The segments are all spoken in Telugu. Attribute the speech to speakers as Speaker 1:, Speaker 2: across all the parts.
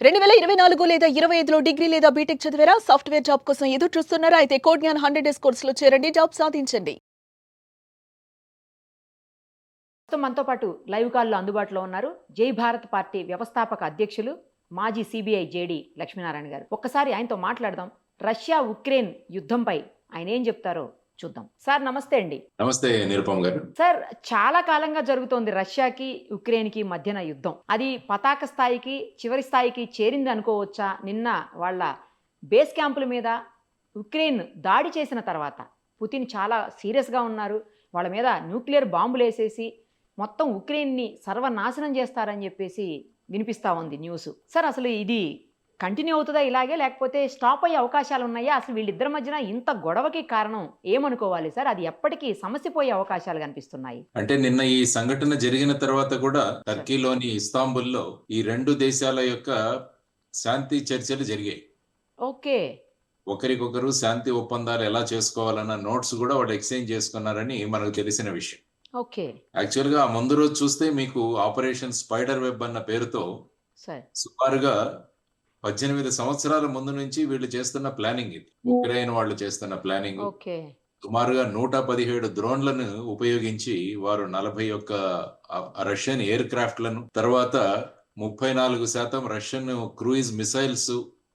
Speaker 1: 2024 లేదా 25లో డిగ్రీ లేదా బీటెక్ చదివారా? సాఫ్ట్‌వేర్ జాబ్ కోసం ఎదురు చూస్తున్నారా? అయితే కోడ్ జ్ఞాన్ 100 డేస్ కోర్సులో చేరండి. జాబ్ సాధించండి.
Speaker 2: ప్రస్తుతం మనతో పాటు లైవ్ కాల్లో అందుబాటులో ఉన్నారు జై భారత్ పార్టీ వ్యవస్థాపక అధ్యక్షులు మాజీ సిబిఐ జేడి లక్ష్మీనారాయణ గారు. ఒక్కసారి ఆయనతో మాట్లాడదాం. రష్యా ఉక్రెయిన్ యుద్ధంపై ఆయన ఏం చెప్తారో చూద్దాం. సార్ నమస్తే అండి.
Speaker 3: నమస్తే నిరుపమ్ గారు.
Speaker 2: సార్, చాలా కాలంగా జరుగుతోంది రష్యాకి ఉక్రెయిన్కి మధ్యన యుద్ధం. అది పతాక స్థాయికి చివరి స్థాయికి చేరింది అనుకోవచ్చా? నిన్న వాళ్ళ బేస్ క్యాంపుల మీద ఉక్రెయిన్ దాడి చేసిన తర్వాత పుతిన్ చాలా సీరియస్గా ఉన్నారు. వాళ్ళ మీద న్యూక్లియర్ బాంబులు వేసేసి మొత్తం ఉక్రెయిన్ని సర్వనాశనం చేస్తారని చెప్పేసి వినిపిస్తూ ఉంది న్యూస్. సార్, అసలు ఇది కంటిన్యూ అవుతుందా ఇలాగే, లేకపోతే స్టాప్ అయ్యే అవకాశాలు ఉన్నాయా? అసలు వీళ్ళిద్దరి మధ్యన ఇంత గొడవకి కారణం ఏమనుకోవాలి సార్? అది ఎప్పటికీ సమస్య పోయే అవకాశాలు కనిపిస్తున్నాయి.
Speaker 3: అంటే నిన్న ఈ సంఘటన జరిగిన తర్వాత కూడా టర్కీలోని ఇస్తాంబుల్లో ఈ రెండు దేశాల యొక్క శాంతి చర్చలు జరిగాయి.
Speaker 2: ఓకే.
Speaker 3: ఒకరికొకరు శాంతి ఒప్పందాలు ఎలా చేసుకోవాలన్న నోట్స్ కూడా వాళ్ళు ఎక్స్చేంజ్ చేసుకున్నారని మనకు తెలిసిన విషయం.
Speaker 2: ఓకే.
Speaker 3: యాక్చువల్ గా ముందు రోజు చూస్తే మీకు ఆపరేషన్ స్పైడర్ వెబ్ అన్న పేరుతో సుమారుగా 18 సంవత్సరాల ముందు నుంచి వీళ్ళు చేస్తున్న ప్లానింగ్ ఇది. ఉక్రెయిన్ వాళ్ళు చేస్తున్న ప్లానింగ్. సుమారుగా 117 డ్రోన్లను ఉపయోగించి వారు 41 రష్యన్ ఎయిర్ క్రాఫ్ట్లను, తర్వాత 34% రష్యన్ క్రూయిజ్ మిసైల్స్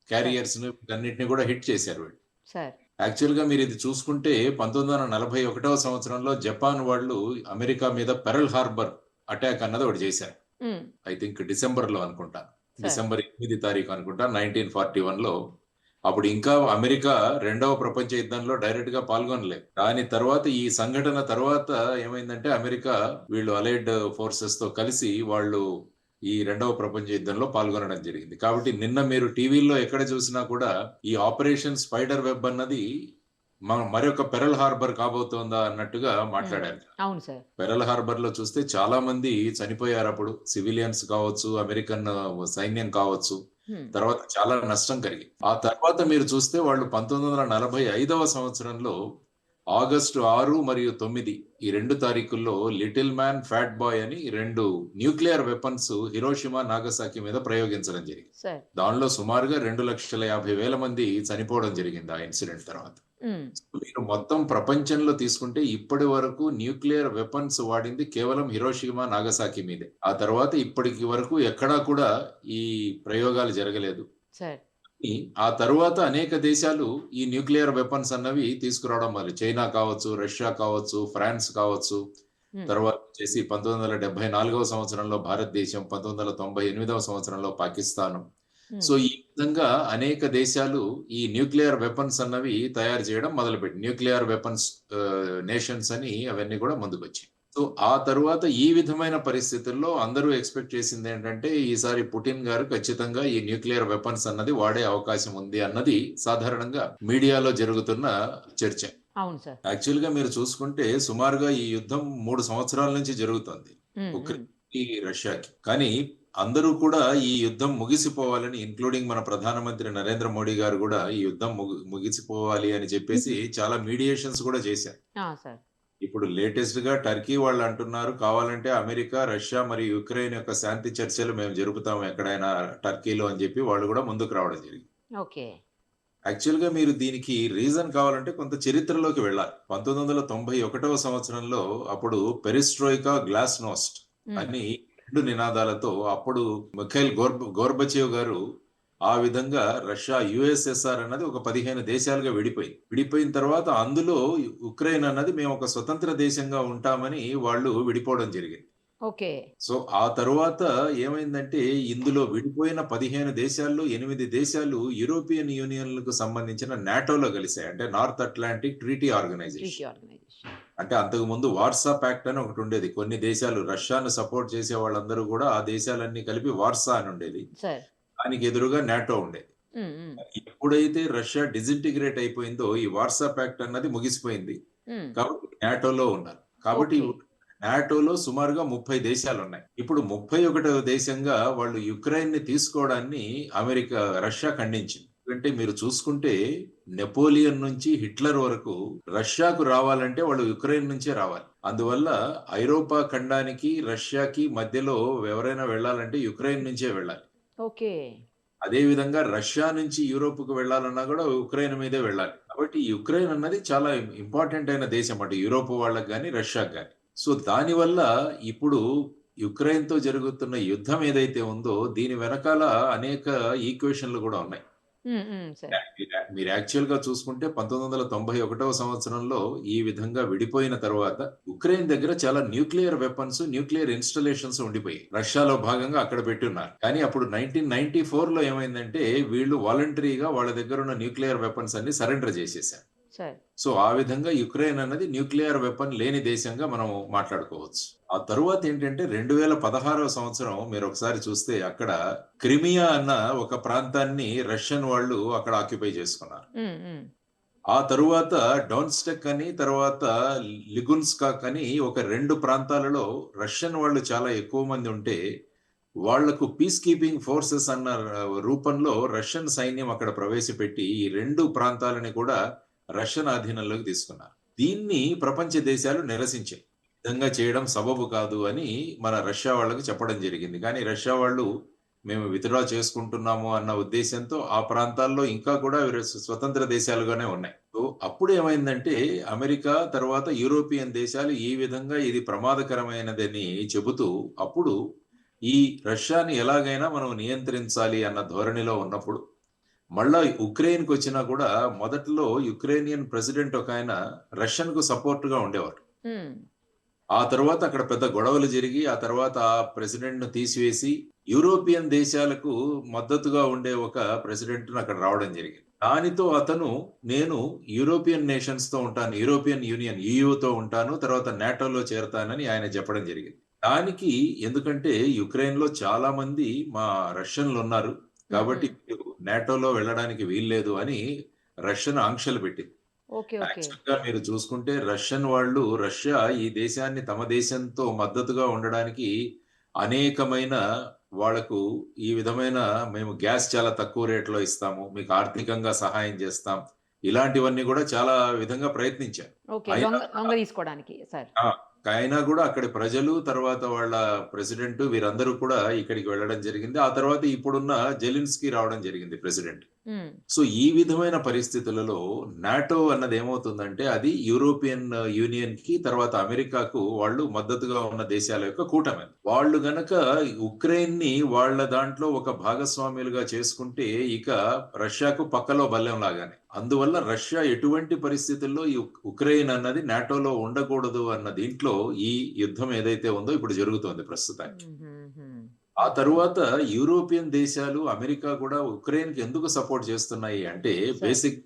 Speaker 3: క్యారియర్స్ అన్నింటినీ కూడా హిట్ చేశారు వీళ్ళు. యాక్చువల్ గా మీరు ఇది చూసుకుంటే 1941వ సంవత్సరంలో జపాన్ వాళ్ళు అమెరికా మీద పెరల్ హార్బర్ అటాక్ అన్నది ఒకటి చేశారు. ఐ థింక్ డిసెంబర్ లో అనుకుంటా, డిసెంబర్ 8 తారీఖు అనుకుంటా 1941లో. అప్పుడు ఇంకా అమెరికా రెండవ ప్రపంచ యుద్ధంలో డైరెక్ట్ గా పాల్గొనలేదు. దాని తర్వాత ఈ సంఘటన తర్వాత ఏమైందంటే అమెరికా వీళ్ళు అలైడ్ ఫోర్సెస్ తో కలిసి వాళ్ళు ఈ రెండవ ప్రపంచ యుద్ధంలో పాల్గొనడం జరిగింది. కాబట్టి నిన్న మీరు టీవీలో ఎక్కడ చూసినా కూడా ఈ ఆపరేషన్ స్పైడర్ వెబ్ అన్నది మరొక పెరల్ హార్బర్ కాబోతోందా అన్నట్టుగా మాట్లాడారు.
Speaker 2: అవును సార్.
Speaker 3: పెరల్ హార్బర్ లో చూస్తే చాలా మంది చనిపోయారు. అప్పుడు సివిలియన్స్ కావచ్చు, అమెరికన్ సైన్యం కావచ్చు, తర్వాత చాలా నష్టం కలిగింది. ఆ తర్వాత మీరు చూస్తే వాళ్ళు 1945వ సంవత్సరంలో ఆగస్టు 6 మరియు 9 ఈ 2 తారీఖుల్లో లిటిల్ మ్యాన్, ఫ్యాట్ బాయ్ అని 2 న్యూక్లియర్ వెపన్స్ హిరోషిమా, నాగసాకి మీద ప్రయోగించడం జరిగింది. దానిలో సుమారుగా 2,50,000 మంది చనిపోవడం జరిగింది ఆ ఇన్సిడెంట్ తర్వాత. మీరు మొత్తం ప్రపంచంలో తీసుకుంటే ఇప్పటి వరకు న్యూక్లియర్ వెపన్స్ వాడింది కేవలం హిరోషిమా, నాగసాకి మీదే. ఆ తర్వాత ఇప్పటికి వరకు ఎక్కడా కూడా ఈ ప్రయోగాలు జరగలేదు. ఆ తర్వాత అనేక దేశాలు ఈ న్యూక్లియర్ వెపన్స్ అన్నవి తీసుకురావడం మరి చైనా కావచ్చు, రష్యా కావచ్చు, ఫ్రాన్స్ కావచ్చు, తర్వాత వచ్చేసి 1974వ సంవత్సరంలో భారతదేశం, 1998వ సంవత్సరంలో పాకిస్తాన్. సో ఈ విధంగా అనేక దేశాలు ఈ న్యూక్లియర్ వెపన్స్ అన్నవి తయారు చేయడం మొదలుపెట్టి న్యూక్లియర్ వెపన్స్ నేషన్స్ అని అవన్నీ కూడా ముందుకొచ్చాయి. సో ఆ తరువాత ఈ విధమైన పరిస్థితుల్లో అందరూ ఎక్స్పెక్ట్ చేసింది ఏంటంటే ఈసారి పుటిన్ గారు ఖచ్చితంగా ఈ న్యూక్లియర్ వెపన్స్ అన్నది వాడే అవకాశం ఉంది అన్నది సాధారణంగా మీడియాలో జరుగుతున్న చర్చ.
Speaker 2: అవును సార్.
Speaker 3: యాక్చువల్ గా మీరు చూసుకుంటే సుమారుగా ఈ యుద్ధం 3 సంవత్సరాల నుంచి జరుగుతుంది ఉక్రెయిన్కి, రష్యాకి. కానీ అందరూ కూడా ఈ యుద్ధం ముగిసిపోవాలని, ఇన్క్లూడింగ్ మన ప్రధానమంత్రి నరేంద్ర మోడీ గారు కూడా ఈ యుద్ధం ముగిసిపోవాలి అని చెప్పేసి చాలా మీడియేషన్స్ కూడా చేశారు. ఇప్పుడు లేటెస్ట్ గా టర్కీ వాళ్ళు అంటున్నారు కావాలంటే అమెరికా, రష్యా మరియు యుక్రెయిన్ యొక్క శాంతి చర్చలు మేము జరుపుతాము ఎక్కడైనా టర్కీలో అని చెప్పి వాళ్ళు కూడా ముందుకు రావడం జరిగింది. యాక్చువల్ గా మీరు దీనికి రీజన్ కావాలంటే కొంత చరిత్రలోకి వెళ్ళాలి. 1991వ సంవత్సరంలో అప్పుడు పెరిస్ట్రోయికా, గ్లాస్నోస్ట్ అని 2 నినాదాలతో అప్పుడు మిఖైల్ గోర్బచేవ్ గారు ఆ విధంగా రష్యా, యుఎస్ఎస్ఆర్ అన్నది ఒక 15 దేశాలుగా విడిపోయిన తర్వాత అందులో ఉక్రెయిన్ అన్నది మేము ఒక స్వతంత్ర దేశంగా ఉంటామని వాళ్ళు విడిపోవడం జరిగింది. సో ఆ తరువాత ఏమైందంటే ఇందులో విడిపోయిన 15 దేశాల్లో 8 దేశాలు యూరోపియన్ యూనియన్ కు సంబంధించిన నాటోలో కలిసాయి. అంటే నార్త్ అట్లాంటిక్ ట్రీటీ ఆర్గనైజేషన్. అంటే అంతకు ముందు వార్సా ప్యాక్ట్ అని ఒకటి ఉండేది. కొన్ని దేశాలు రష్యాను సపోర్ట్ చేసే వాళ్ళందరూ కూడా ఆ దేశాలన్నీ కలిపి వార్సా అని ఉండేది. దానికి ఎదురుగా నాటో ఉండేది. ఎప్పుడైతే రష్యా డిజింటిగ్రేట్ అయిపోయిందో ఈ వార్సా ప్యాక్ట్ అన్నది ముగిసిపోయింది. కాబట్టి నాటోలో ఉన్నారు. కాబట్టి నాటోలో సుమారుగా 30 దేశాలు ఉన్నాయి. ఇప్పుడు 31వ దేశంగా వాళ్ళు యుక్రెయిన్ ని తీసుకోవడాన్ని రష్యా ఖండించింది. ఎందుకంటే మీరు చూసుకుంటే నెపోలియన్ నుంచి హిట్లర్ వరకు రష్యాకు రావాలంటే వాళ్ళు యుక్రెయిన్ నుంచే రావాలి. అందువల్ల ఐరోపా ఖండానికి రష్యాకి మధ్యలో ఎవరైనా వెళ్ళాలంటే యుక్రెయిన్ నుంచే వెళ్ళాలి. అదే విధంగా రష్యా నుంచి యూరోప్‌కు వెళ్ళాలన్నా కూడా ఉక్రెయిన్ మీదే వెళ్ళాలి. కాబట్టి ఈ ఉక్రెయిన్ అన్నది చాలా ఇంపార్టెంట్ అయిన దేశం అటు యూరోప్ వాళ్ళకి గాని, రష్యాకి గాని. సో దానివల్ల ఇప్పుడు యుక్రెయిన్‌తో జరుగుతున్న యుద్ధం ఏదైతే ఉందో దీని వెనకాల అనేక ఈక్వేషన్‌లు కూడా ఉన్నాయి.
Speaker 2: సార్.
Speaker 3: మీరు యాక్చువల్‌గా చూసుకుంటే 1991వ సంవత్సరంలో ఈ విధంగా విడిపోయిన తర్వాత ఉక్రెయిన్ దగ్గర చాలా న్యూక్లియర్ వెపన్స్, న్యూక్లియర్ ఇన్‌స్టాలేషన్స్ ఉండిపోయాయి. రష్యాలో భాగంగా అక్కడ పెట్టున్నారు. కానీ అప్పుడు 1994లో ఏమైందంటే వీళ్ళు వాలంటరీగా వాళ్ళ దగ్గరున్న న్యూక్లియర్ వెపన్స్ అన్ని సరెండర్ చేసేసారు.
Speaker 2: సార్.
Speaker 3: సో ఆ విధంగా యుక్రెయిన్ అన్నది న్యూక్లియర్ వెపన్ లేని దేశంగా మనం మాట్లాడుకోవచ్చు. ఆ తరువాత ఏంటంటే 2016వ సంవత్సరం మీరు ఒకసారి చూస్తే అక్కడ క్రిమియా అన్న ఒక ప్రాంతాన్ని రష్యన్ వాళ్ళు అక్కడ ఆక్యుపై చేసుకున్నారు. ఆ తరువాత డోన్స్టెక్ అని తర్వాత లిగున్స్కాక్ అని ఒక 2 ప్రాంతాలలో రష్యన్ వాళ్ళు చాలా ఎక్కువ మంది ఉంటే వాళ్లకు పీస్ కీపింగ్ ఫోర్సెస్ అన్న రూపంలో రష్యన్ సైన్యం అక్కడ ప్రవేశపెట్టి ఈ 2 ప్రాంతాలని కూడా రష్యన్ ఆధీనంలోకి తీసుకున్నారు. దీన్ని ప్రపంచ దేశాలు నిరసించాయి. ఈ విధంగా చేయడం సబబు కాదు అని మన రష్యా వాళ్ళకి చెప్పడం జరిగింది. కానీ రష్యా వాళ్ళు మేము విత్‌డ్రా చేసుకుంటున్నాము అన్న ఉద్దేశంతో ఆ ప్రాంతాల్లో ఇంకా కూడా స్వతంత్ర దేశాలుగానే ఉన్నాయి. సో అప్పుడు ఏమైందంటే అమెరికా తర్వాత యూరోపియన్ దేశాలు ఈ విధంగా ఇది ప్రమాదకరమైనదని చెబుతూ అప్పుడు ఈ రష్యాని ఎలాగైనా మనం నియంత్రించాలి అన్న ధోరణిలో ఉన్నప్పుడు మళ్ళా ఉక్రెయిన్‌కి వచ్చినా కూడా మొదట్లో యుక్రేనియన్ ప్రెసిడెంట్ ఒకాయన రష్యన్‌కు సపోర్ట్‌గా ఉండేవారు. ఆ తర్వాత అక్కడ పెద్ద గొడవలు జరిగి ఆ తర్వాత ఆ ప్రెసిడెంట్‌ను తీసివేసి యూరోపియన్ దేశాలకు మద్దతుగా ఉండే ఒక ప్రెసిడెంట్‌ను అక్కడ రావడం జరిగింది. దానితో అతను నేను యూరోపియన్ నేషన్స్‌తో ఉంటాను. యూరోపియన్ యూనియన్ ఈయూతో ఉంటాను. తర్వాత నాటోలో చేరతానని ఆయన చెప్పడం జరిగింది. దానికి ఎందుకంటే యుక్రెయిన్‌లో చాలా మంది మా రష్యన్లు ఉన్నారు. కాబట్టి మీరు నాటోలో వెళ్ళడానికి వీల్లేదు అని రష్యన్ ఆంక్షలు పెట్టింది.
Speaker 2: ఓకే. ఓకే.
Speaker 3: యాక్చువల్‌గా మీరు చూసుకుంటే రష్యన్ వాళ్ళు రష్యా ఈ దేశాన్ని తమ దేశంతో మద్దతుగా ఉండడానికి అనేకమైన వాళ్ళకు ఈ విధమైన మేము గ్యాస్ చాలా తక్కువ రేట్‌లో ఇస్తాము. మీకు ఆర్థికంగా సహాయం చేస్తాం. ఇలాంటివన్నీ కూడా చాలా విధంగా ప్రయత్నించారు.
Speaker 2: ఓకే.
Speaker 3: అయినా
Speaker 2: లొంగ తీసుకోవడానికి సార్.
Speaker 3: ఆ! అయినా కూడా అక్కడి ప్రజలు తర్వాత వాళ్ళ ప్రెసిడెంట్ వీరందరూ కూడా ఇక్కడికి వెళ్ళడం జరిగింది. ఆ తర్వాత ఇప్పుడున్న జెలెన్స్కీ రావడం జరిగింది ప్రెసిడెంట్. సో ఈ విధమైన పరిస్థితులలో నాటో అన్నది ఏమవుతుందంటే అది యూరోపియన్ యూనియన్ కి తర్వాత అమెరికాకు వాళ్ళు మద్దతుగా ఉన్న దేశాల యొక్క కూటమి. వాళ్ళు గనక ఉక్రెయిన్ ని వాళ్ళ దాంట్లో ఒక భాగస్వాములుగా చేసుకుంటే ఇక రష్యాకు పక్కలో బల్లెం లాగానే. అందువల్ల రష్యా ఎటువంటి పరిస్థితుల్లో ఈ ఉక్రెయిన్ అన్నది నాటోలో ఉండకూడదు అన్న దీంట్లో ఈ యుద్ధం ఏదైతే ఉందో ఇప్పుడు జరుగుతోంది ప్రస్తుతానికి. ఆ తరువాత యూరోపియన్ దేశాలు అమెరికా కూడా ఉక్రెయిన్ కి ఎందుకు సపోర్ట్ చేస్తున్నాయి అంటే బేసిక్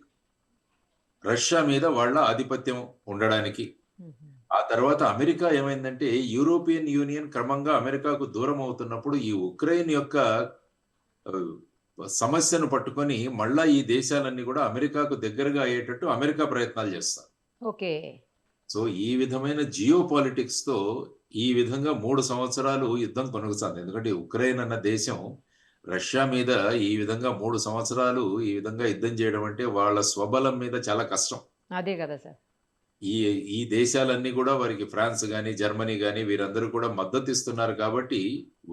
Speaker 3: రష్యా మీద వాళ్ళ ఆధిపత్యం ఉండడానికి. ఆ తర్వాత అమెరికా ఏమైందంటే యూరోపియన్ యూనియన్ క్రమంగా అమెరికాకు దూరం అవుతున్నప్పుడు ఈ ఉక్రెయిన్ యొక్క సమస్యను పట్టుకొని మళ్ళా ఈ దేశాలన్నీ కూడా అమెరికాకు దగ్గరగా అయ్యేటట్టు అమెరికా ప్రయత్నాలు చేస్తారు.
Speaker 2: ఓకే.
Speaker 3: సో ఈ విధమైన జియో పాలిటిక్స్ తో ఈ విధంగా 3 సంవత్సరాలు యుద్ధం కొనసాగుతుంది. ఎందుకంటే ఉక్రెయిన్ అన్న దేశం రష్యా మీద ఈ విధంగా 3 సంవత్సరాలు ఈ విధంగా యుద్ధం చేయడం అంటే వాళ్ళ స్వబలం మీద చాలా కష్టం.
Speaker 2: అదే కదా సార్.
Speaker 3: ఈ ఈ దేశాలన్నీ కూడా వారికి ఫ్రాన్స్ గాని, జర్మనీ గాని వీరందరూ కూడా మద్దతు ఇస్తున్నారు కాబట్టి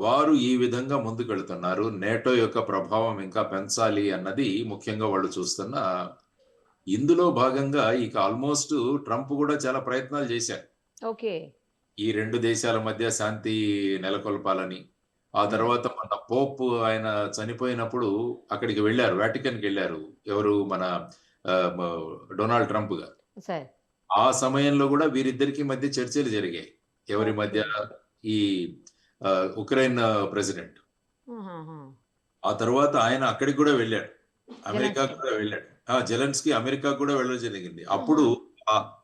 Speaker 3: వారు ఈ విధంగా ముందుకెళ్తున్నారు. నేటో యొక్క ప్రభావం ఇంకా పెంచాలి అన్నది ముఖ్యంగా వాళ్ళు చూస్తున్న ఇందులో భాగంగా ఇక ఆల్మోస్ట్ ట్రంప్ కూడా చాలా ప్రయత్నాలు చేశారు.
Speaker 2: ఓకే.
Speaker 3: ఈ 2 దేశాల మధ్య శాంతి నెలకొల్పాలని. ఆ తర్వాత మన పోప్ ఆయన చనిపోయినప్పుడు అక్కడికి వెళ్లారు. వాటికన్‌కి వెళ్లారు. ఎవరు మన డొనాల్డ్ ట్రంప్ గారు.
Speaker 2: సార్.
Speaker 3: ఆ సమయంలో కూడా వీరిద్దరికి మధ్య చర్చలు జరిగాయి. ఎవరి మధ్య ఈ ఉక్రెయిన్ ప్రెసిడెంట్. ఆ తర్వాత ఆయన అక్కడికి కూడా వెళ్ళాడు. అమెరికా కూడా వెళ్ళాడు. జెలెన్స్కీ అమెరికా కూడా వెళ్ళడం జరిగింది. అప్పుడు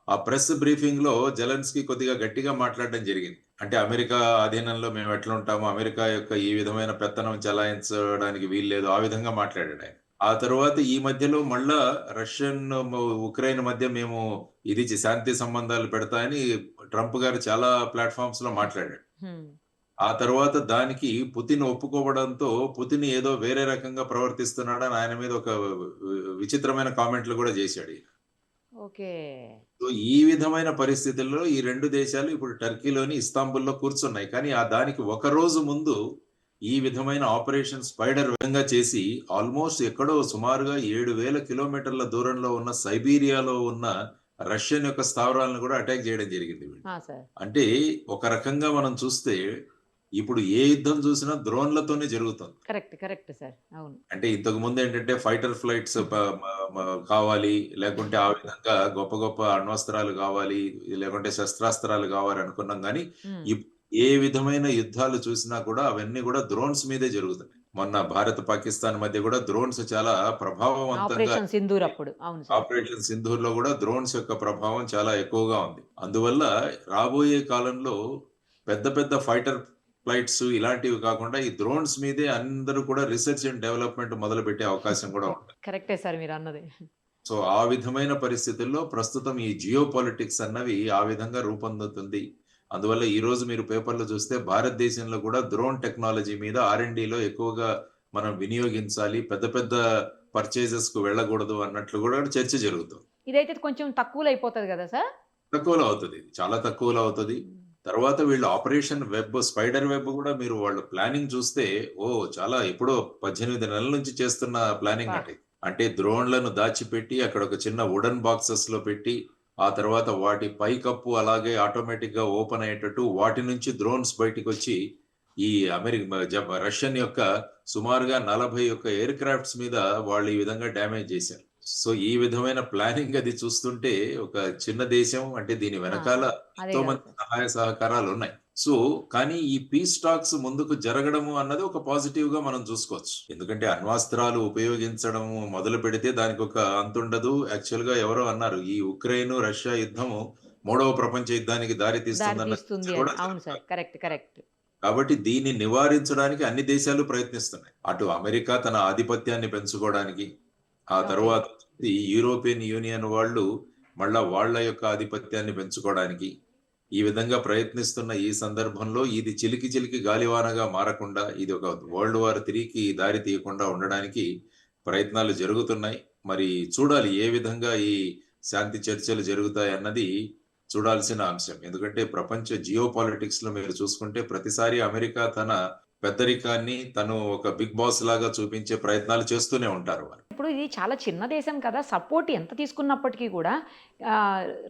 Speaker 3: ఆ ప్రెస్ బ్రీఫింగ్ లో జెలెన్స్కీ కొద్దిగా గట్టిగా మాట్లాడడం జరిగింది. అంటే అమెరికా అధీనంలో మేము ఎట్లా ఉంటాము, అమెరికా యొక్క ఈ విధమైన పెత్తనం చెలాయించడానికి వీల్లేదు, ఆ విధంగా మాట్లాడాడు ఆయన. ఆ తర్వాత ఈ మధ్యలో మళ్ళా రష్యన్ ఉక్రెయిన్ మధ్య మేము ఇది శాంతి సంబంధాలు పెడతాయని ట్రంప్ గారు చాలా ప్లాట్ఫామ్స్ లో మాట్లాడాడు. ఆ తర్వాత దానికి పుతిన్ ఒప్పుకోవడంతో పుతిన్ ఏదో వేరే రకంగా ప్రవర్తిస్తున్నాడని ఆయన మీద ఒక విచిత్రమైన కామెంట్లు కూడా చేశాడు.
Speaker 2: ఓకే.
Speaker 3: సో ఈ విధమైన పరిస్థితుల్లో ఈ 2 దేశాలు ఇప్పుడు టర్కీలోని ఇస్తాంబుల్లో కూర్చున్నాయి. కానీ దానికి ఒక రోజు ముందు ఈ విధమైన ఆపరేషన్ స్పైడర్ విధంగా చేసి ఆల్మోస్ట్ ఎక్కడో సుమారుగా 7,000 కిలోమీటర్ల దూరంలో ఉన్న సైబీరియాలో ఉన్న రష్యన్ యొక్క స్థావరాలను కూడా అటాక్ చేయడం జరిగింది వీళ్ళు.
Speaker 2: సార్
Speaker 3: అంటే ఒక రకంగా మనం చూస్తే ఇప్పుడు ఏ యుద్ధం చూసినా డ్రోన్లతోనే జరుగుతుంది.
Speaker 2: కరెక్ట్ సార్ అవును.
Speaker 3: అంటే ఇంతకు ముందు ఏంటంటే ఫైటర్ ఫ్లైట్స్ కావాలి, లేకుంటే ఆ విధంగా గొప్ప గొప్ప అణ్వస్త్రాలు కావాలి, లేకుంటే శస్త్రాస్త్రాలు కావాలి అనుకున్నాం. కానీ
Speaker 2: ఉమ్,
Speaker 3: ఏ విధమైన యుద్ధాలు చూసినా కూడా అవన్నీ కూడా డ్రోన్స్ మీదే జరుగుతున్నాయి. మొన్న భారత్ పాకిస్తాన్ మధ్య కూడా డ్రోన్స్ చాలా ప్రభావవంతంగా,
Speaker 2: ఆపరేషన్ సింధూర్ అప్పుడు అవును సార్.
Speaker 3: ఆపరేషన్ సింధూర్ లో కూడా డ్రోన్స్ యొక్క ప్రభావం చాలా ఎక్కువగా ఉంది. అందువల్ల రాబోయే కాలంలో పెద్ద పెద్ద ఫైటర్ ఫ్లైట్స్ ఇలాంటివి కాకుండా ఈ డ్రోన్స్ మీదే అందరూ కూడా రీసెర్చ్ అండ్ డెవలప్మెంట్ మొదలు పెట్టే అవకాశం కూడా ఉంది.
Speaker 2: కరెక్టే సార్ మీరు అన్నది.
Speaker 3: సో ఆ విధమైన పరిస్థితుల్లో ప్రస్తుతం ఈ జియో పాలిటిక్స్ అన్నవి ఆ విధంగా రూపొందుతుంది. అందువల్ల ఈ రోజు మీరు పేపర్లో చూస్తే భారతదేశంలో కూడా డ్రోన్ టెక్నాలజీ మీద R&Dలో ఎక్కువగా మనం వినియోగించాలి, పెద్ద పెద్ద పర్చేజెస్ కు వెళ్ళకూడదు అన్నట్లు కూడా చర్చ జరుగుతుంది.
Speaker 2: ఇదైతే కొంచెం తక్కువలో అయిపోతుంది కదా సార్.
Speaker 3: తక్కువలో అవుతుంది, ఇది చాలా తక్కువలో అవుతుంది. తర్వాత వీళ్ళు ఆపరేషన్ వెబ్, స్పైడర్ వెబ్ కూడా మీరు వాళ్ళ ప్లానింగ్ చూస్తే చాలా ఎప్పుడో 18 నెలల నుంచి చేస్తున్న ప్లానింగ్
Speaker 2: వా.
Speaker 3: అంటే. అంటే డ్రోన్లను దాచిపెట్టి అక్కడ ఒక చిన్న వుడెన్ బాక్సెస్ లో పెట్టి ఆ తర్వాత వాటి పైకప్పు అలాగే ఆటోమేటిక్ గా ఓపెన్ అయ్యేటట్టు వాటి నుంచి డ్రోన్స్ బయటికి వచ్చి ఈ రష్యన్ యొక్క సుమారుగా 41 ఎయిర్ క్రాఫ్ట్స్ మీద వాళ్ళు ఈ విధంగా డ్యామేజ్ చేశారు. సో ఈ విధమైన ప్లానింగ్ అది చూస్తుంటే ఒక చిన్న దేశం అంటే దీని వెనకాల
Speaker 2: అదే
Speaker 3: ఎంతో
Speaker 2: కదా
Speaker 3: మంది
Speaker 2: సార్.
Speaker 3: సహాయ సహకారాలు ఉన్నాయి. సో కానీ ఈ పీస్ టాక్స్ ముందుకు జరగడము అన్నది ఒక పాజిటివ్ గా మనం చూసుకోవచ్చు. ఎందుకంటే అణ్వాస్త్రాలు ఉపయోగించడం మొదలు పెడితే దానికి ఒక అంతుండదు. యాక్చువల్ గా ఎవరో అన్నారు, ఈ ఉక్రెయిన్ రష్యా యుద్ధము 3వ ప్రపంచ యుద్ధానికి దారి
Speaker 2: దారి
Speaker 3: తీస్తుందన్న
Speaker 2: తీస్తుంది
Speaker 3: చర్చ
Speaker 2: అని.
Speaker 3: కూడా
Speaker 2: అవును సార్
Speaker 3: జరుగుతుంది.
Speaker 2: కరెక్ట్.
Speaker 3: కాబట్టి దీన్ని నివారించడానికి అన్ని దేశాలు ప్రయత్నిస్తున్నాయి. అటు అమెరికా తన ఆధిపత్యాన్ని పెంచుకోవడానికి, ఆ
Speaker 2: ఓకే
Speaker 3: తర్వాత ఈ యూరోపియన్ యూనియన్ వాళ్ళు మళ్ళా వాళ్ళ యొక్క ఆధిపత్యాన్ని పెంచుకోవడానికి ఈ విధంగా ప్రయత్నిస్తున్న ఈ సందర్భంలో ఇది చిలికి చిలికి గాలివానగా మారకుండా, ఇది ఒక వరల్డ్ వార్ 3కి దారి తీయకుండా ఉండడానికి ప్రయత్నాలు జరుగుతున్నాయి. మరి చూడాలి ఏ విధంగా ఈ శాంతి చర్చలు జరుగుతాయి అన్నది చూడాల్సిన అంశం. ఎందుకంటే ప్రపంచ జియో పాలిటిక్స్ లో మీరు చూసుకుంటే ప్రతిసారి అమెరికా తన పెద్దరికాన్ని తను ఒక బిగ్ బాస్ లాగా చూపించే ప్రయత్నాలు చేస్తూనే ఉంటారు వారు.
Speaker 2: ఇప్పుడు ఇది చాలా చిన్న దేశం కదా, సపోర్ట్ ఎంత తీసుకున్నప్పటికీ కూడా ఆ,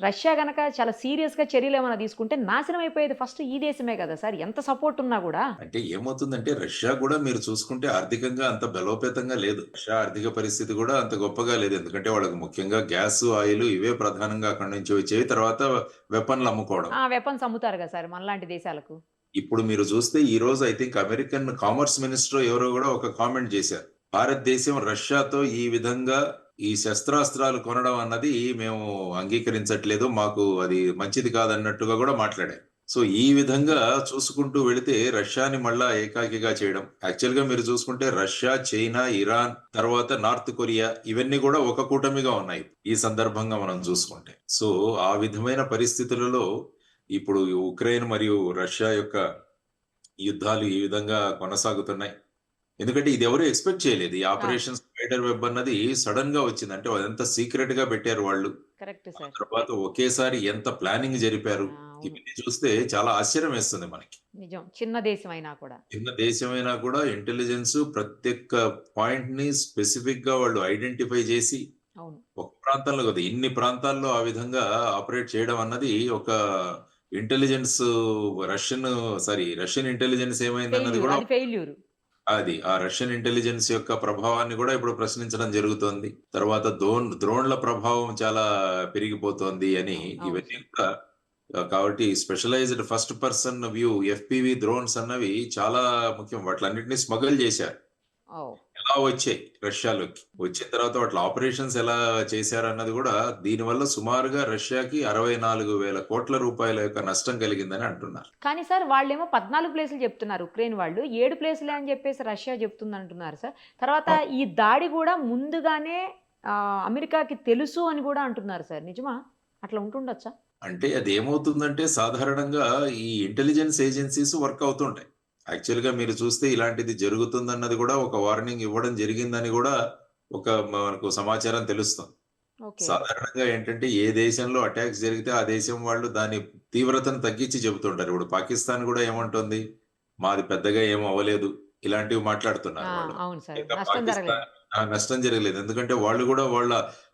Speaker 2: రష్యా గనక చాలా సీరియస్గా చర్యలు ఏమైనా తీసుకుంటే నాశనం అయిపోయేది ఫస్ట్ ఈ దేశమే కదా సార్, ఎంత సపోర్ట్ ఉన్నా కూడా.
Speaker 3: అంటే ఏమవుతుందంటే రష్యా కూడా మీరు చూసుకుంటే ఆర్థికంగా అంత బలోపేతంగా లేదు. రష్యా ఆర్థిక పరిస్థితి కూడా అంత గొప్పగా లేదు. ఎందుకంటే వాళ్ళకి ముఖ్యంగా గ్యాస్, ఆయిల్ ఇవే ప్రధానంగా అక్కడి నుంచి వచ్చేవి. తర్వాత వెపన్లు అమ్ముకోవడం.
Speaker 2: వెపన్స్ అమ్ముతారు కదా సార్ మనలాంటి దేశాలకు.
Speaker 3: ఇప్పుడు మీరు చూస్తే ఈ రోజు I think American commerce minister ఎవరో కూడా ఒక కామెంట్ చేశారు, భారతదేశం రష్యాతో ఈ విధంగా ఈ శస్త్రాస్త్రాలు కొనడం అన్నది మేము అంగీకరించట్లేదు, మాకు అది మంచిది కాదన్నట్టుగా కూడా మాట్లాడారు. సో ఈ విధంగా చూసుకుంటూ వెళితే రష్యాని మళ్ళా ఏకాకిగా చేయడం. యాక్చువల్ గా మీరు చూసుకుంటే రష్యా, చైనా, ఇరాన్, తర్వాత నార్త్ కొరియా ఇవన్నీ కూడా ఒక కూటమిగా ఉన్నాయి ఈ సందర్భంగా మనం చూసుకుంటే. సో ఆ విధమైన పరిస్థితులలో ఇప్పుడు ఉక్రెయిన్ మరియు రష్యా యొక్క యుద్ధాలు ఈ విధంగా కొనసాగుతున్నాయి. ఎందుకంటే ఇది ఎవరు ఎక్స్పెక్ట్ చేయలేదు. ఈ ఆపరేషన్ స్పైడర్ వెబ్ అన్నది సడన్ గా వచ్చింది. అంటే అదంతా సీక్రెట్ గా పెట్టారు వాళ్ళు.
Speaker 2: కరెక్ట్
Speaker 3: ఆ
Speaker 2: సార్.
Speaker 3: తర్వాత ఒకేసారి ఎంత ప్లానింగ్ జరిపారు.
Speaker 2: అవును
Speaker 3: ఇవన్నీ చూస్తే చాలా ఆశ్చర్యం వేస్తుంది మనకి.
Speaker 2: నిజం, చిన్న దేశం అయినా కూడా.
Speaker 3: చిన్న దేశమైనా కూడా ఇంటెలిజెన్స్ ప్రతి ఒక్క పాయింట్ ని స్పెసిఫిక్ గా వాళ్ళు ఐడెంటిఫై చేసి
Speaker 2: అవును
Speaker 3: ఒక ప్రాంతంలో కదా ఇన్ని ప్రాంతాల్లో ఆ విధంగా ఆపరేట్ చేయడం అన్నది ఒక ఇంటెలిజెన్స్ రష్యన్ ఇంటెలిజెన్స్ ఏమైందన్నది
Speaker 2: ఫెయిల్యూర్,
Speaker 3: కూడా
Speaker 2: అది ఫెయిల్యూర్.
Speaker 3: అది ఆ రష్యన్ ఇంటెలిజెన్స్ యొక్క ప్రభావాన్ని కూడా ఇప్పుడు ప్రశ్నించడం జరుగుతోంది. తర్వాత ద్రోణ్ల ప్రభావం చాలా పెరిగిపోతోంది అని
Speaker 2: అవును
Speaker 3: ఇవన్నీ కూడా కాబట్టి specialized first person view FPV drones అన్నవి చాలా ముఖ్యం. వాటిలన్నింటినీ స్మగుల్ చేశారు.
Speaker 2: ఓ
Speaker 3: ఎలా వచ్చాయి రష్యాలోకి, వచ్చిన తర్వాత వాటి ఆపరేషన్స్ ఎలా చేశారు అన్నది కూడా దీనివల్ల సుమారుగా రష్యాకి 64,000 కోట్ల రూపాయల యొక్క నష్టం కలిగిందని అంటున్నారు.
Speaker 2: కానీ సార్ వాళ్ళేమో 14 ప్లేసులు చెప్తున్నారు ఉక్రెయిన్ వాళ్ళు, 7 ప్లేసులే అని చెప్పేసి రష్యా చెప్తుంది అంటున్నారు సార్. తర్వాత ఈ దాడి కూడా ముందుగానే అమెరికాకి తెలుసు అని కూడా అంటున్నారు సార్, నిజమా? అట్లా ఉంటుండొచ్చా?
Speaker 3: అంటే అది ఏమవుతుందంటే సాధారణంగా ఈ ఇంటెలిజెన్స్ ఏజెన్సీస్ వర్క్ అవుతుంటాయి. యాక్చువల్ గా మీరు చూస్తే ఇలాంటిది జరుగుతుందన్నది కూడా ఒక వార్నింగ్ ఇవ్వడం జరిగిందని కూడా మనకు సమాచారం తెలుస్తుంది.
Speaker 2: ఓకే
Speaker 3: సాధారణంగా ఏంటంటే ఏ దేశంలో అటాక్స్ జరిగితే ఆ దేశం వాళ్ళు దాని తీవ్రతను తగ్గించి చెబుతుంటారు. ఇప్పుడు పాకిస్తాన్ కూడా ఏమంటుంది, మాది పెద్దగా ఏం అవ్వలేదు, ఇలాంటివి
Speaker 2: ఆ,
Speaker 3: మాట్లాడుతున్నారు వాళ్ళు.
Speaker 2: అవును సార్,
Speaker 3: ఇంకా
Speaker 2: నష్టం జరగలేదు.
Speaker 3: నష్టం జరగలేదు. ఎందుకంటే వాళ్ళు కూడా వాళ్ళ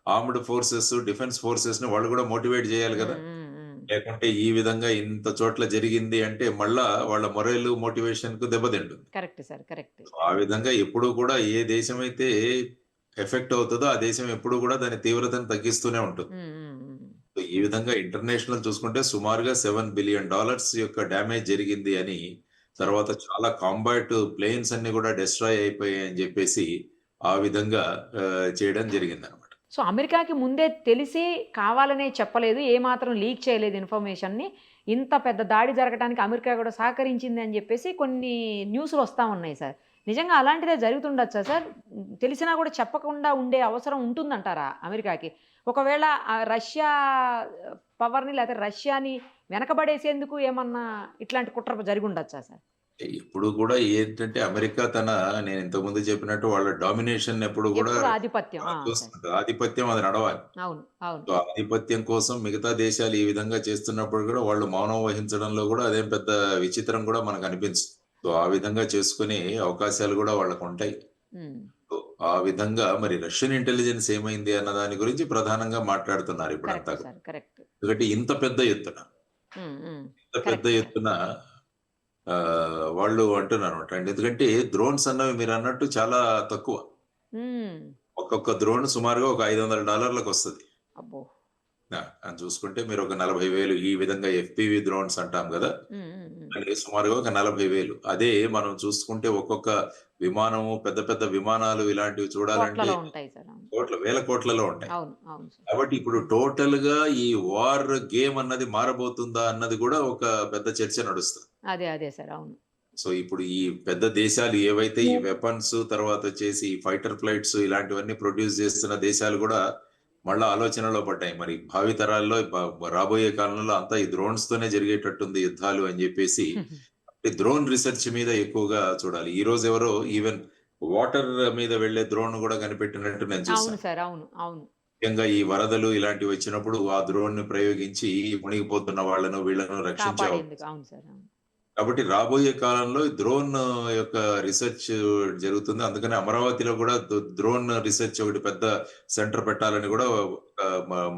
Speaker 3: ఆర్మ్డ్ ఫోర్సెస్, డిఫెన్స్ ఫోర్సెస్‌ని వాళ్ళు కూడా మోటివేట్ చేయాలి
Speaker 2: ఉమ్,
Speaker 3: కదా!
Speaker 2: ఉమ్, ఉమ్.
Speaker 3: లేకుంటే ఈ విధంగా ఇంత చోట్ల జరిగింది అంటే మళ్ళా వాళ్ళ మొరల్ మోటివేషన్‌కు దెబ్బతింటుంది.
Speaker 2: Correct sir, correct.
Speaker 3: ఆ విధంగా ఎప్పుడూ కూడా ఏ దేశమైతే ఎఫెక్ట్ అవుతదో ఆ దేశం ఎప్పుడూ కూడా దాని తీవ్రతను తగ్గిస్తూనే ఉంటుంది.
Speaker 2: ఉమ్, ఉమ్, ఉమ్.
Speaker 3: సో, ఈ విధంగా ఇంటర్నేషనల్ చూసుకుంటే సుమారుగా $7 బిలియన్ యొక్క డ్యామేజ్ జరిగింది అని,
Speaker 2: సార్,
Speaker 3: తర్వాత చాలా కాంబాట్ ప్లేన్స్ అన్ని కూడా డిస్ట్రాయ్ అయిపోయాయి అని చెప్పేసి ఆ విధంగా చేయడం జరిగిందనమాట.
Speaker 2: సో అమెరికాకి ముందే తెలిసి కావాలనే చెప్పలేదు, ఏమాత్రం లీక్ చేయలేదు ఇన్ఫర్మేషన్ని. ఇంత పెద్ద దాడి జరగడానికి అమెరికా కూడా సహకరించింది అని చెప్పేసి కొన్ని న్యూస్‌లు వస్తా ఉన్నాయి సార్. నిజంగా అలాంటిదే జరుగుతుండొచ్చా సార్? తెలిసినా కూడా చెప్పకుండా ఉండే అవసరం ఉంటుందంటారా అమెరికాకి? ఒకవేళ రష్యా పవర్‌ని లేకపోతే రష్యాని వెనకబడేసేందుకు ఏమన్నా ఇట్లాంటి కుట్ర జరిగుండొచ్చా సార్?
Speaker 3: ఎప్పుడు కూడా ఏంటంటే అమెరికా నేను ఇంతకుముందు చెప్పినట్టు వాళ్ళ డామినేషన్ ఎప్పుడు కూడా
Speaker 2: ఎప్పుడు ఆధిపత్యం. సరే.
Speaker 3: చూస్తుంది. ఆధిపత్యం అది నడవాలి.
Speaker 2: అవును, అవును.
Speaker 3: సో, ఆధిపత్యం కోసం మిగతా దేశాలు ఈ విధంగా చేస్తున్నప్పుడు కూడా వాళ్ళు మౌనం వహించడంలో కూడా అదేం పెద్ద విచిత్రం కూడా మనకు అనిపించదు. సో, ఆ విధంగా చేసుకునే అవకాశాలు కూడా వాళ్ళకుంటాయి.
Speaker 2: హ్మ్.
Speaker 3: సో, ఆ విధంగా మరి రష్యన్ ఇంటెలిజెన్స్ ఏమైంది అన్న దాని గురించి ప్రధానంగా మాట్లాడుతున్నారు ఇప్పుడంతా
Speaker 2: కరెక్ట్
Speaker 3: కూడా.
Speaker 2: Sir, correct.
Speaker 3: ఎందుకంటే ఇంత పెద్ద ఎత్తున,
Speaker 2: హ్మ్, హ్మ్.
Speaker 3: ఇంత పెద్ద
Speaker 2: కరెక్ట్ సార్.
Speaker 3: ఎత్తున వాళ్ళు అంటున్నారన్నమాట. ఎందుకంటే డ్రోన్స్ అన్నవి మీరన్నట్టు చాలా తక్కువ.
Speaker 2: హ్మ్.
Speaker 3: ఒక్కొక్క డ్రోన్ సుమారుగా ఒక $500
Speaker 2: అబ్బో!
Speaker 3: అని చూసుకుంటే మీరు ఒక 40,000 ఈ విధంగా ఎఫ్‌పివి డ్రోన్స్ అంటాం గదా!
Speaker 2: హ్మ్, హ్మ్, హ్మ్.
Speaker 3: అంటే సుమారుగా ఒక 40,000. అదే మనం చూసుకుంటే ఒక్కొక్క విమానము, పెద్ద పెద్ద విమానాలు ఇలాంటివి చూడాలంటే
Speaker 2: కోట్లలో ఉంటాయి సార్. అవును.
Speaker 3: వేల కోట్లలో ఉంటాయి.
Speaker 2: అవును, అవును సార్.
Speaker 3: కాబట్టి ఇప్పుడు టోటల్‌గా ఈ వార్ గేమ్ అన్నది మారబోతుందా అన్నది కూడా ఒక పెద్ద చర్చ నడుస్తుంది.
Speaker 2: అదే సార్. అవును.
Speaker 3: సో, ఇప్పుడు ఈ పెద్ద దేశాలు ఏవైతే ఈ వెపన్స్ తర్వాతొచ్చేసి ఫైటర్ ఫ్లైట్స్ ఇలాంటివన్నీ ప్రొడ్యూస్ చేస్తున్న దేశాలు గూడా మళ్ళా ఆలోచనలో పడ్డాయి. మరి భావి తరాల్లో రాబోయే కాలంలో అంతా ఈ డ్రోన్స్ తోనే జరిగేటట్టుంది యుద్ధాలు అని జెప్పేసి ఈ డ్రోన్ రిసర్చ్ మీద ఎక్కువగా చూడాలి. ఈరోజు ఎవరో ఈవెన్ వాటర్ మీద వెళ్ళే డ్రోన్ గూడా కనిపెట్టినట్టు నేను
Speaker 2: అవును
Speaker 3: చూసాను.
Speaker 2: సార్. అవును, అవును.
Speaker 3: ముఖ్యంగా ఈ వరదలు ఇలాంటివొచ్చినప్పుడు ఆ డ్రోన్‌ని ప్రయోగించి మునిగిపోతున్న వాళ్ళను వీళ్ళను రక్షించే
Speaker 2: కాపాడేందుకు. అవును సార్. అవును.
Speaker 3: కాబట్టి రాబోయే కాలంలో ఈ డ్రోన్ యొక్క రిసర్చ్ జరుగుతుంది. అందుకని అమరావతిలో గూడా డ్రోన్ రిసర్చ్ ఒకటి పెద్ద సెంటర్ పెట్టాలని గూడా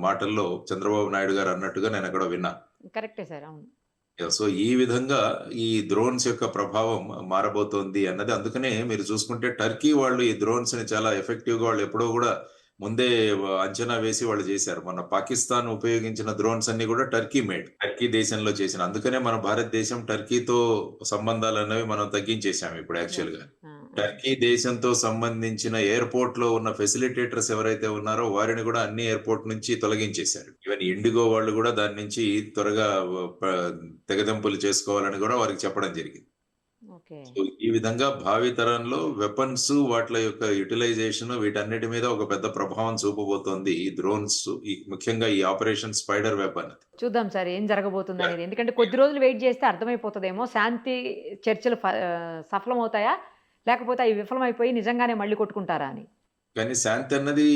Speaker 3: మాటల్లో చంద్రబాబు నాయుడు గారు అన్నట్టుగా నేనెక్కడో విన్నా.
Speaker 2: కరెక్టే సార్. అవును.
Speaker 3: సో, ఈ విధంగా ఈ డ్రోన్స్ యొక్క ప్రభావం మారబోతోంది అన్నది అందుకనే మీరు చూసుకుంటే టర్కీ వాళ్ళు ఈ డ్రోన్స్‌ని చాలా ఎఫెక్టివ్‌గా వాళ్ళు ఎప్పుడో గూడా ముందే అంచనా వేసి వాళ్ళు జేశారు. మొన్న పాకిస్తాన్ ఉపయోగించిన డ్రోన్స్ అన్నీ గూడా టర్కీ మేడ్. టర్కీ దేశంలో చేసిన. అందుకనే మన భారతదేశం టర్కీతో సంబంధాలనేవి మనం తగ్గించేసాం ఇప్పుడు
Speaker 2: యాహ్!
Speaker 3: యాక్చువల్‌గా.
Speaker 2: ఆ, ఆ.
Speaker 3: టర్కీ దేశంతో సంబంధించిన ఎయిర్‌పోర్ట్‌లో ఉన్న ఫెసిలిటేటర్స్ ఎవరైతే ఉన్నారో వారిని గూడా అన్ని ఎయిర్‌పోర్ట్ నుంచి తొలగించేశారు. ఈవెన్ ఇండిగో వాళ్ళు గూడా దాని నుంచి త్వరగా ప తెగదెంపులు చేసుకోవాలని గూడా వారికి చెప్పడం జరిగింది.
Speaker 2: ఓకే.
Speaker 3: సో, ఈ విధంగా భావి తరంలో వెపన్స్ వాటిల యొక్క యుటిలైజేషన్ వీటన్నిటి మీద ఒక పెద్ద ప్రభావం చూపబోతోంది ఈ డ్రోన్స్. ముఖ్యంగా ఈ ఆపరేషన్ స్పైడర్ వెబ్ అన్నది.
Speaker 2: చూద్దాం సార్ ఏం జరగబోతుందనేది. ఎందుకంటే కొద్ది రోజులు వెయిట్ చేస్తే అర్థమైపోతదేమో. శాంతి చర్చలు సఫలమవుతాయా? లేకపోతే అవి విఫలమైపోయి నిజంగానే మళ్ళీ కొట్టుకుంటారా అని.
Speaker 3: కానీ శాంతి అన్నది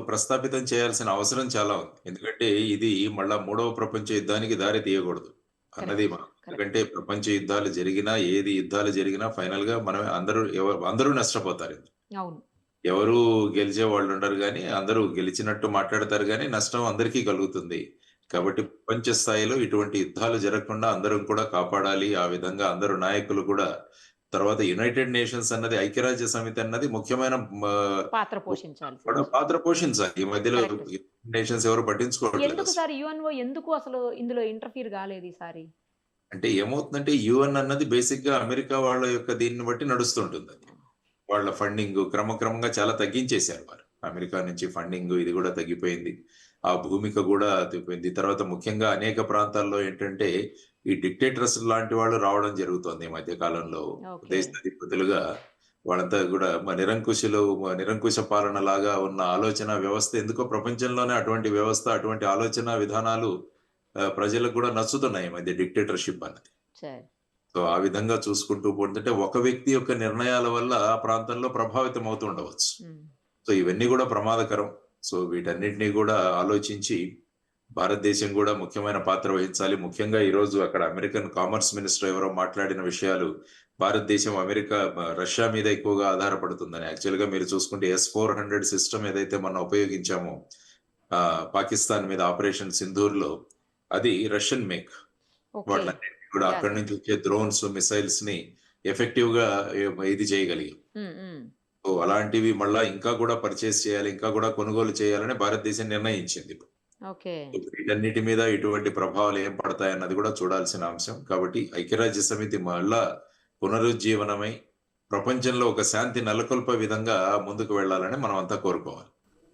Speaker 3: ప్రస్థాపితం చేయాల్సిన అవసరం చాలా ఉంది. ఎందుకంటే ఇది మళ్ళా మూడవ ప్రపంచ యుద్ధానికి దారి తీయకూడదు అన్నది
Speaker 2: కరెక్ట్.
Speaker 3: మనం.
Speaker 2: కరెక్ట్.
Speaker 3: ఎందుకంటే ప్రపంచ యుద్ధాలు జరిగినా, ఏది యుద్ధాలు జరిగినా ఫైనల్‌గా మనమే అందరూ నష్టపోతారు.
Speaker 2: అవును.
Speaker 3: ఎవరు గెలిచే వాళ్ళు ఉండరు గానీ, అందరూ గెలిచినట్టు మాట్లాడతారు గానీ, నష్టం అందరికీ కలుగుతుంది. కాబట్టి ప్రపంచ స్థాయిలో ఇటువంటి యుద్ధాలు జరగకుండా అందరం కూడా కాపాడాలి. ఆ విధంగా అందరూ నాయకులు కూడా తర్వాత యునైటెడ్ నేషన్స్ అన్నది ఐక్యరాజ్య సమితి అన్నది ముఖ్యమైన
Speaker 2: పాత్ర పోషించాలి
Speaker 3: కూడా
Speaker 2: సార్.
Speaker 3: పాత్ర పోషించాలి. ఈ మధ్యలో
Speaker 2: కరెక్ట్.
Speaker 3: యునైటెడ్ నేషన్స్ ఎవరు పట్టించుకోవట్లేదు
Speaker 2: ఎందుకు
Speaker 3: అసలు.
Speaker 2: సార్ యూఎన్ఓ ఎందుకు అసలు ఇందులో ఇంటర్ఫియర్ కాలేదు ఈసారి?
Speaker 3: అంటే ఏమవుతుందంటే యూఎన్ అన్నది బేసిక్‌గా అమెరికా వాళ్ళ యొక్క దీన్ని బట్టి నడుస్తుంటుందది. వాళ్ళ ఫండింగ్ క్రమక్రమంగా చాలా తగ్గించేశారు వారు. అమెరికా నుంచి ఫండింగ్ ఇది గూడా తగ్గిపోయింది. ఆ భూమిక గూడా తగ్గిపోయింది. తర్వాత ముఖ్యంగా అనేక ప్రాంతాల్లో ఏంటంటే, ఈ డిక్టేటర్స్ లాంటి వాళ్ళు రావడం జరుగుతోంది ఈ మధ్య కాలంలో.
Speaker 2: ఓకే.
Speaker 3: దేశాధిపతులుగా వాళ్ళంతా గూడా నిరంకుశ పాలనలాగా ఉన్న ఆలోచన వ్యవస్థ ఎందుకో ప్రపంచంలోనే అటువంటి వ్యవస్థ, అటువంటి ఆలోచన విధానాలు ప్రజలకు గూడా నచ్చుతున్నాయి ఈ మధ్య డిక్టేటర్‌షిప్ అన్నది.
Speaker 2: సరే.
Speaker 3: సో, ఆ విధంగా చూసుకుంటూ పోతుంటే ఒక వ్యక్తి యొక్క నిర్ణయాల వల్ల ఆ ప్రాంతంలో ప్రభావితం అవుతూ ఉండవచ్చు.
Speaker 2: హ్మ్.
Speaker 3: సో, ఇవన్నీ గూడా ప్రమాదకరం. సో, వీటన్నిటిని గూడా ఆలోచించి భారతదేశం కూడా ముఖ్యమైన పాత్ర వహించాలి. ముఖ్యంగా ఈరోజు అక్కడ అమెరికన్ కామర్స్ మినిస్టర్ ఎవరో మాట్లాడిన విషయాలు భారతదేశం రష్యా మీద ఎక్కువగా ఆధారపడుతుందని. యాక్చువల్ గా మీరు చూసుకుంటే S-400 సిస్టమ్ ఏదైతే మనం ఉపయోగించామో పాకిస్తాన్ మీద ఆపరేషన్ సింధూర్ లో, అది రష్యన్ మేక్.
Speaker 2: ఓకే.
Speaker 3: వాటిని కూడా అక్కడి నుంచి వచ్చే డ్రోన్స్, మిసైల్స్ ని ఎఫెక్టివ్ గా ఇది చేయగలిగాం.
Speaker 2: ఉమ్, ఉమ్.
Speaker 3: సో అలాంటివి మళ్ళా ఇంకా కూడా పర్చేస్ చేయాలి, ఇంకా కూడా కొనుగోలు చేయాలని భారతదేశం నిర్ణయించింది.
Speaker 2: ఓకే.
Speaker 3: వీటన్నిటి మీద ఇటువంటి ప్రభావాలు ఏం పడతాయన్నది కూడా చూడాల్సిన అంశం. కాబట్టి ఐక్యరాజ్య సమితి మళ్ళా పునరుజ్జీవనమై ప్రపంచంలో ఒక శాంతి నెలకొల్పే విధంగా ముందుకు వెళ్ళాలని మనం అంతా కోరుకోవాలి.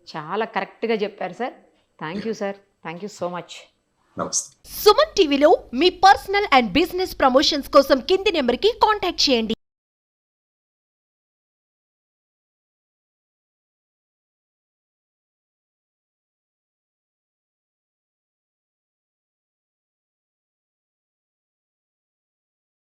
Speaker 2: చాలా కరెక్ట్గా చెప్పారు sir. Thank you sir. Thank you so much.
Speaker 3: నమస్తే.
Speaker 4: సుమన్ టీవీలో మీ పర్సనల్ అండ్ బిజినెస్ ప్రమోషన్స్ కోసం కింది నెంబర్కి కాంటాక్ట్ చేయండి.